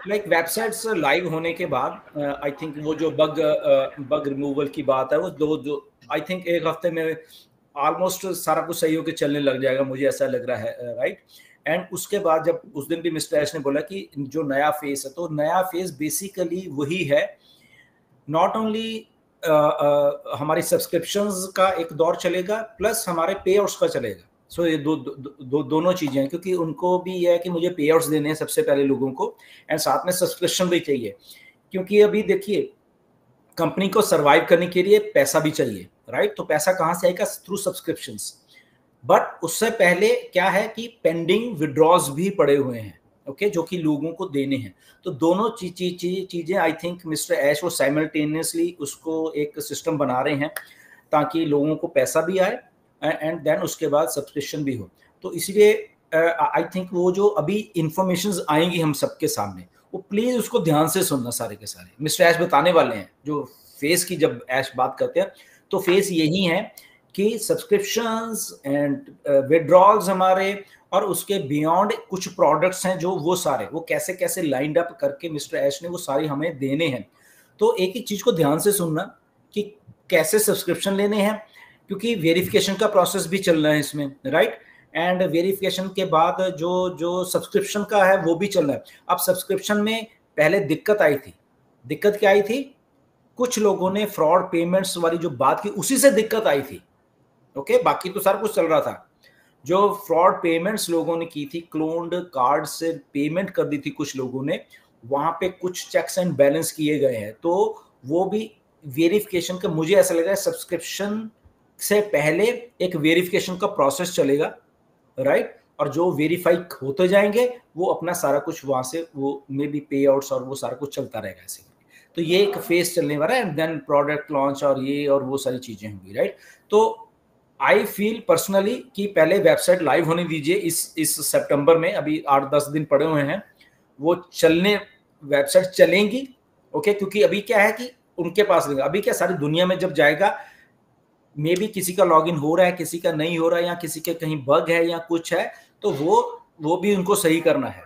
Like websites live होने के बाद आई थिंक वो जो बग रिमूवल की बात है वो दो आई थिंक एक हफ्ते में ऑलमोस्ट सारा कुछ सही होकर चलने लग जाएगा, मुझे ऐसा लग रहा है, राइट। एंड उसके बाद जब उस दिन भी मिस्टर एश ने बोला कि जो नया फेस है, तो नया फेस बेसिकली वही है, नॉट ओनली हमारी सब्सक्रिप्शंस का एक दौर चलेगा प्लस हमारे पे आउट्स का चलेगा। सो ये दोनों चीजें हैं, क्योंकि उनको भी ये है कि मुझे पे आउट्स देने हैं सबसे पहले लोगों को, एंड साथ में सब्सक्रिप्शन भी चाहिए, क्योंकि अभी देखिए कंपनी को सरवाइव करने के लिए पैसा भी चाहिए, राइट। तो पैसा कहां से आएगा? Through subscriptions. बट उससे पहले क्या है कि पेंडिंग विड्रॉज भी पड़े हुए हैं, ओके, जो कि लोगों को देने हैं। तो दोनों चीजें आई थिंक मिस्टर ऐश वो साइमल्टेनियसली उसको एक सिस्टम बना रहे हैं ताकि लोगों को पैसा भी आए एंड देन उसके बाद सब्सक्रिप्शन भी हो। तो इसलिए आई थिंक वो जो अभी इंफॉर्मेशन आएंगी हम सबके सामने, वो प्लीज उसको ध्यान से सुनना सारे के सारे। मिस्टर ऐश बताने वाले हैं जो फेस की, जब ऐश बात करते हैं तो फेस यही है कि सब्सक्रिप्शंस एंड विड्रॉल्स हमारे, और उसके बियॉन्ड कुछ प्रोडक्ट्स हैं जो वो सारे वो कैसे कैसे लाइंड अप करके मिस्टर ऐश ने वो सारी हमें देने हैं। तो एक ही चीज को ध्यान से सुनना कि कैसे सब्सक्रिप्शन लेने हैं, क्योंकि वेरिफिकेशन का प्रोसेस भी चल रहा है इसमें, राइट। एंड वेरिफिकेशन के बाद जो जो सब्सक्रिप्शन का है वो भी चल रहा है। अब सब्सक्रिप्शन में पहले दिक्कत आई थी। दिक्कत क्या आई थी? कुछ लोगों ने फ्रॉड पेमेंट्स वाली जो बात की उसी से दिक्कत आई थी, ओके। बाकी तो सारा कुछ चल रहा था। जो फ्रॉड पेमेंट्स लोगों ने की थी, क्लोन्ड कार्ड से पेमेंट कर दी थी कुछ लोगों ने, वहां पे कुछ चेक्स एंड बैलेंस किए गए हैं, तो वो भी वेरिफिकेशन का, मुझे ऐसा लग रहा है सब्सक्रिप्शन से पहले एक वेरिफिकेशन का प्रोसेस चलेगा, राइट। और जो वेरीफाई होते जाएंगे वो अपना सारा कुछ वहां से वो मे बी पे आउट्स और वो सारा कुछ चलता रहेगा ऐसे। तो ये एक फेज चलने वाला है एंड देन प्रोडक्ट लॉन्च और ये और वो सारी चीजें होंगी, राइट। तो आई फील पर्सनली कि पहले वेबसाइट लाइव होने दीजिए इस सितंबर में, अभी 8-10 दिन पड़े हुए हैं, वो चलने, वेबसाइट चलेंगी, ओके। क्योंकि अभी क्या है कि उनके पास नहीं, अभी क्या सारी दुनिया में जब जाएगा, मे बी किसी का लॉगिन हो रहा है, किसी का नहीं हो रहा है, या किसी के कहीं बग है या कुछ है, तो वो भी उनको सही करना है।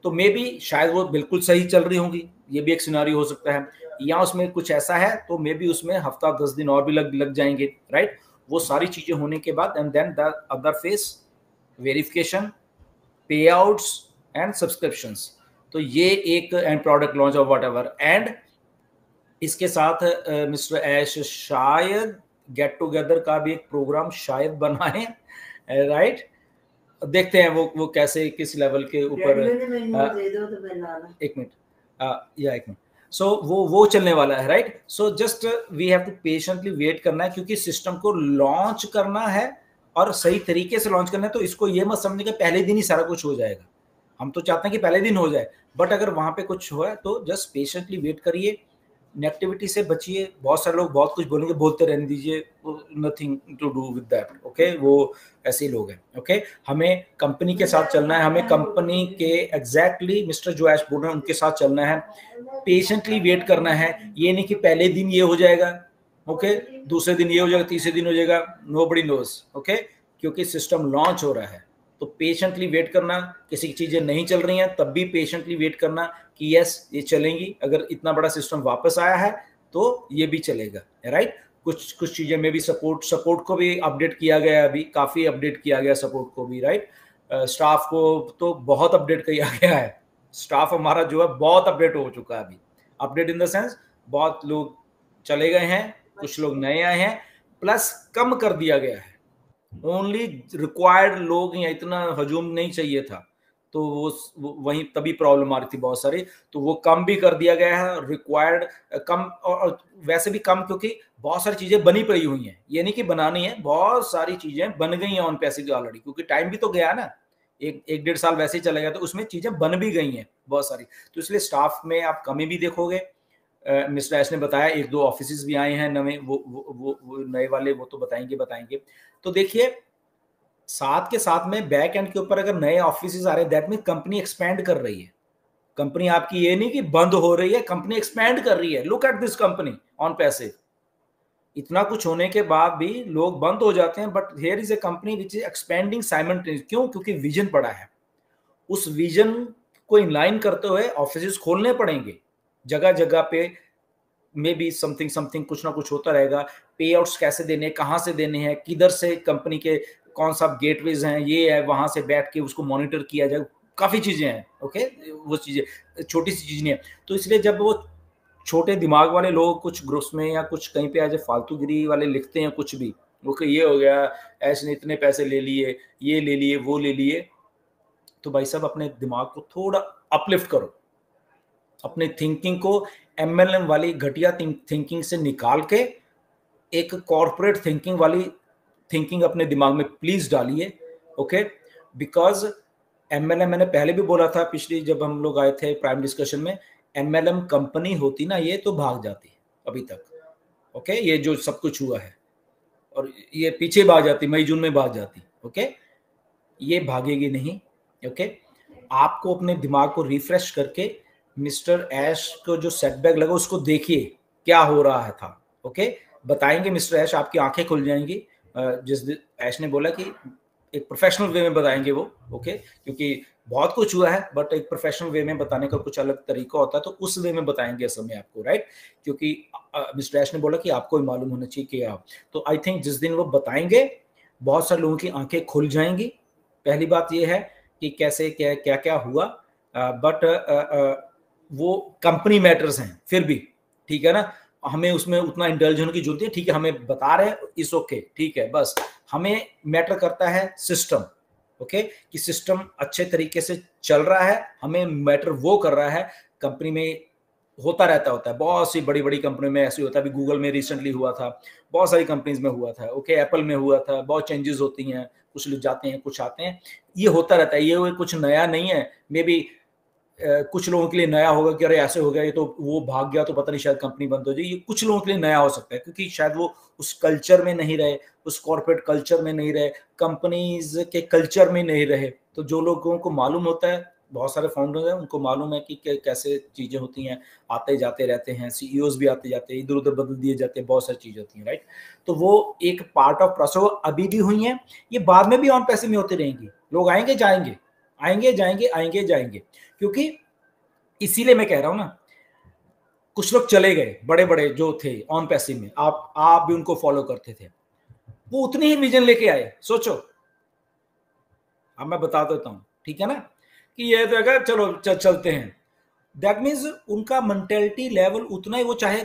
तो मे बी शायद वो बिल्कुल सही चल रही होंगी, ये भी एक सिनारियो हो सकता है, या उसमें कुछ ऐसा है तो मे बी उसमें हफ्ता 10 दिन और भी लग जाएंगे, राइट। वो सारी चीजें होने के बाद and then the other phase, verification, payouts and subscriptions. तो ये एक एंड प्रोडक्ट लॉन्च और व्हाटएवर। एंड इसके साथ मिस्टर ऐश शायद गेट टुगेदर का भी एक प्रोग्राम शायद बनाए, राइट। देखते हैं वो कैसे किस लेवल के ऊपर। एक मिनट, या एक मिनट। सो वो चलने वाला है, right. So just we have to patiently wait करना है, क्योंकि सिस्टम को लॉन्च करना है और सही तरीके से लॉन्च करना है। तो इसको ये मत समझिए कि पहले दिन ही सारा कुछ हो जाएगा। हम तो चाहते हैं कि पहले दिन हो जाए, बट अगर वहां पे कुछ हुआ तो जस्ट पेशेंटली वेट करिए, नेगेटिविटी से बचिए। बहुत सारे लोग बहुत कुछ बोलेंगे, बोलते रहने दीजिए, nothing to do with that, okay. वो ऐसे ही लोग हैं, ओके। हमें कंपनी के साथ चलना है, हमें कंपनी के एग्जैक्टली मिस्टर जो ऐश बोल रहे हैं उनके साथ चलना है, पेशेंटली वेट करना है। ये नहीं कि पहले दिन ये हो जाएगा, ओके, दूसरे दिन ये हो जाएगा, तीसरे दिन हो जाएगा, नोबडी नोज, ओके। क्योंकि सिस्टम लॉन्च हो रहा है, तो पेशेंटली वेट करना। किसी की चीजें नहीं चल रही हैं तब भी पेशेंटली वेट करना कि यस ये चलेंगी। अगर इतना बड़ा सिस्टम वापस आया है तो ये भी चलेगा, राइट। कुछ चीजें में भी सपोर्ट को भी अपडेट किया गया है, अभी काफी अपडेट किया गया सपोर्ट को भी, राइट। स्टाफ को तो बहुत अपडेट किया गया है। स्टाफ हमारा जो है बहुत अपडेट हो चुका है अभी। अपडेट इन द सेंस बहुत लोग चले गए हैं, कुछ लोग नए आए हैं, प्लस कम कर दिया गया है। ओनली रिक्वायर्ड लोग, या इतना हजूम नहीं चाहिए था, तो वो वहीं तभी प्रॉब्लम आ रही थी बहुत सारी। तो वो कम भी कर दिया गया है, रिक्वायर्ड कम, और वैसे भी कम क्योंकि बहुत सारी चीजें बनी पड़ी हुई हैं। ये नहीं कि बनानी है, बहुत सारी चीजें बन गई हैं ऑन पैसेज ऑलरेडी, क्योंकि टाइम भी तो गया ना, एक 1.5 साल वैसे ही चला गया, तो उसमें चीजें बन भी गई हैं बहुत सारी। तो इसलिए स्टाफ में आप कमी भी देखोगे। मिस्टर एस ने बताया 1-2 ऑफिस भी आए हैं नए, वो नए वाले वो तो बताएंगे। तो देखिए साथ के साथ में बैक एंड के ऊपर अगर नए ऑफिस आ रहे हैं, दैट मीन कंपनी एक्सपैंड कर रही है। कंपनी आपकी ये नहीं कि बंद हो रही है, कंपनी एक्सपैंड कर रही है। Look at this company on passive. इतना कुछ होने के बाद भी लोग बंद हो जाते हैं, but here is a company which is expanding simultaneously. क्यों? क्योंकि विजन पड़ा है। उस विजन को इनलाइन करते हुए ऑफिसेस खोलने पड़ेंगे जगह जगह पे, मे बी समथिंग कुछ ना कुछ होता रहेगा। पे आउट्स कैसे देने, कहाँ से देने हैं, किधर से कंपनी के कौन सा गेटवेज हैं, ये है, वहां से बैठ के उसको मॉनिटर किया जाए, काफी चीजें हैं। ओके, वो चीजें छोटी सी चीज नहीं है। तो इसलिए जब वो छोटे दिमाग वाले लोग कुछ ग्रुप्स में या कुछ कहीं पे आज फालतूगिरी वाले लिखते हैं कुछ भी, ओके ये हो गया, ऐसे ने इतने पैसे ले लिए, ये ले लिए, वो ले लिए, तो भाई साहब अपने दिमाग को थोड़ा अपलिफ्ट करो, अपने थिंकिंग को एमएलएम वाली घटिया थिंकिंग से निकाल के एक कॉर्पोरेट थिंकिंग वाली थिंकिंग अपने दिमाग में प्लीज डालिए। ओके, बिकॉज एमएलएम, मैंने पहले भी बोला था पिछली जब हम लोग आए थे प्राइम डिस्कशन में, एमएलएम कंपनी होती ना ये तो भाग जाती अभी तक। ओके, ये जो सब कुछ हुआ है और ये पीछे भाग जाती, मई जून में भाग जाती। ओके, ये भागेगी नहीं। ओके, आपको अपने दिमाग को रिफ्रेश करके मिस्टर ऐश को जो सेटबैक लगा उसको देखिए क्या हो रहा था। ओके, बताएंगे मिस्टर ऐश, आपकी आंखें खुल जाएंगी। जिस ऐश ने बोला कि एक प्रोफेशनल वे में बताएंगे वो। ओके, क्योंकि बहुत कुछ हुआ है बट एक प्रोफेशनल वे में बताने का कुछ अलग तरीका होता है, तो उस वे में बताएंगे इस समय आपको, राइट? क्योंकि मिस्टर ऐश ने बोला कि आपको ही मालूम होना चाहिए कि आप, तो आई थिंक जिस दिन वो बताएंगे बहुत सारे लोगों की आंखें खुल जाएंगी। पहली बात ये है कि कैसे क्या क्या क्या हुआ, बट वो कंपनी मैटर्स हैं फिर भी, ठीक है ना, हमें उसमें उतना इंटेलिजेंट होने की जरूरत है। ठीक है, हमें बता रहे हैं, इस ओके, ठीक है, बस हमें मैटर करता है सिस्टम। ओके, कि सिस्टम अच्छे तरीके से चल रहा है, हमें मैटर वो कर रहा है। कंपनी में होता रहता है, बहुत सी बड़ी बड़ी कंपनी में ऐसे होता है, अभी गूगल में रिसेंटली हुआ था, बहुत सारी कंपनीज में हुआ था। ओके, एप्पल में हुआ था, बहुत चेंजेस होती हैं, कुछ लोग जाते हैं कुछ आते हैं, ये होता रहता है, ये कुछ नया नहीं है। मे बी कुछ लोगों के लिए नया होगा कि अरे ऐसे हो गया, ये तो वो भाग गया तो पता नहीं शायद कंपनी बंद हो जाए, ये कुछ लोगों के लिए नया हो सकता है क्योंकि शायद वो उस कल्चर में नहीं रहे, उस कॉर्पोरेट कल्चर में नहीं रहे, कंपनीज के कल्चर में नहीं रहे। तो जो लोगों को मालूम होता है, बहुत सारे फाउंडर्स हैं उनको मालूम है कि कैसे चीजें होती हैं, आते जाते रहते हैं, सीईओज भी आते जाते हैं, इधर उधर बदल दिए जाते हैं, बहुत सारी चीजें होती हैं, राइट? तो वो एक पार्ट ऑफ प्रोसेस अभी भी हुई है, ये बाद में भी ऑन पैसे में होती रहेंगी। लोग आएंगे जाएंगे, आएंगे जाएंगे, आएंगे जाएंगे, क्योंकि इसीलिए मैं कह रहा हूं ना, कुछ लोग चले गए बड़े बड़े जो थे ऑन पैसिव में, आप भी उनको फॉलो करते थे, वो उतनी ही विजन लेके आए। सोचो, अब मैं बता देता हूं, ठीक है ना, कि ये तो अगर चलो चलते हैं, दैट मीन्स उनका मेंटेलिटी लेवल उतना ही, वो चाहे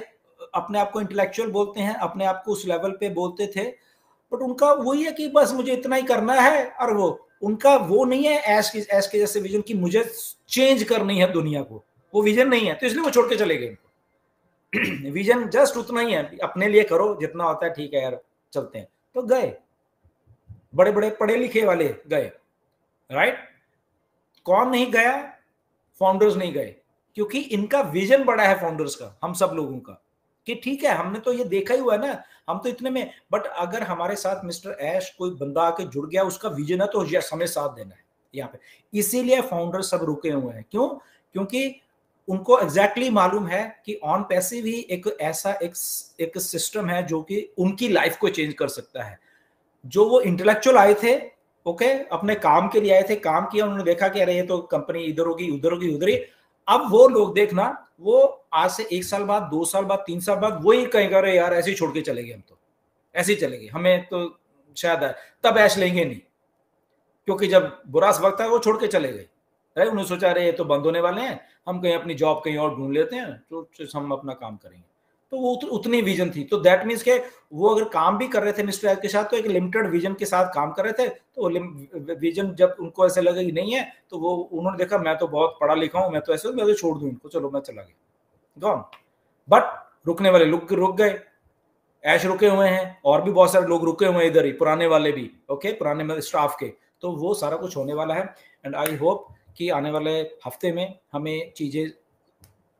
अपने आप को इंटेलेक्चुअल बोलते हैं, अपने आप को उस लेवल पे बोलते थे, बट उनका वही है कि बस मुझे इतना ही करना है, और वो उनका वो नहीं है ऐश के जैसे विजन की मुझे चेंज करनी है दुनिया को, वो विजन नहीं है, तो इसलिए वो छोड़ के चले गए। विजन जस्ट उतना ही है, अपने लिए करो जितना होता है, ठीक है यार चलते हैं, तो गए बड़े बड़े पढ़े लिखे वाले गए, राइट? कौन नहीं गया? फाउंडर्स नहीं गए, क्योंकि इनका विजन बड़ा है फाउंडर्स का, हम सब लोगों का, कि ठीक है हमने तो ये देखा ही हुआ है ना, हम तो इतने में, बट अगर हमारे साथ मिस्टर ऐश कोई बंदा आके जुड़ गया, उसका विजन है तो यस हमें साथ देना है यहाँ पे। इसीलिए फाउंडर सब रुके हुए हैं। क्यों? क्योंकि उनको एग्जैक्टली मालूम है कि ऑन पैसिव ही एक ऐसा एक सिस्टम है जो कि उनकी लाइफ को चेंज कर सकता है। जो वो इंटेलेक्चुअल आए थे, ओके, अपने काम के लिए आए थे, काम किया, उन्होंने देखा कि अरे ये तो कंपनी इधर होगी उधर होगी उधर ही, अब वो लोग देखना, वो आज से 1 साल बाद, 2 साल बाद, 3 साल बाद वही कहेंगे अरे यार ऐसे ही छोड़ के चले गए, हम तो ऐसे ही चले गए, हमें तो शायद है, तब ऐश लेंगे नहीं, क्योंकि जब बुरा वक्त है वो छोड़ के चले गए, राइट? उन्होंने सोचा अरे ये तो बंद होने वाले हैं, हम कहीं अपनी जॉब कहीं और ढूंढ लेते हैं, तो हम अपना काम करेंगे। तो वो उतनी विजन थी। तो दैट मीन्स के वो अगर काम भी कर रहे थे मिस्टर के साथ, तो एक लिमिटेड विजन के साथ काम कर रहे थे। तो विजन जब उनको ऐसे लगा कि नहीं है, तो वो उन्होंने देखा मैं तो बहुत पढ़ा लिखा हूं, मैं तो ऐसे मैं तो छोड़ दूं इनको, चलो मैं चला गया, गॉन। बट रुकने वाले लोग रुक गए, ऐश रुके हुए हैं, और भी बहुत सारे लोग रुके हुए हैं इधर ही, पुराने वाले भी, ओके, पुराने मतलब स्टाफ के। तो वो सारा कुछ होने वाला है, एंड आई होप कि आने वाले हफ्ते में हमें चीजें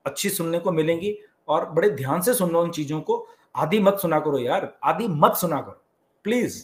अच्छी सुनने को मिलेंगी, और बड़े ध्यान से सुनना उन चीजों को। आधी मत सुना करो यार, आधी मत सुना करो प्लीज।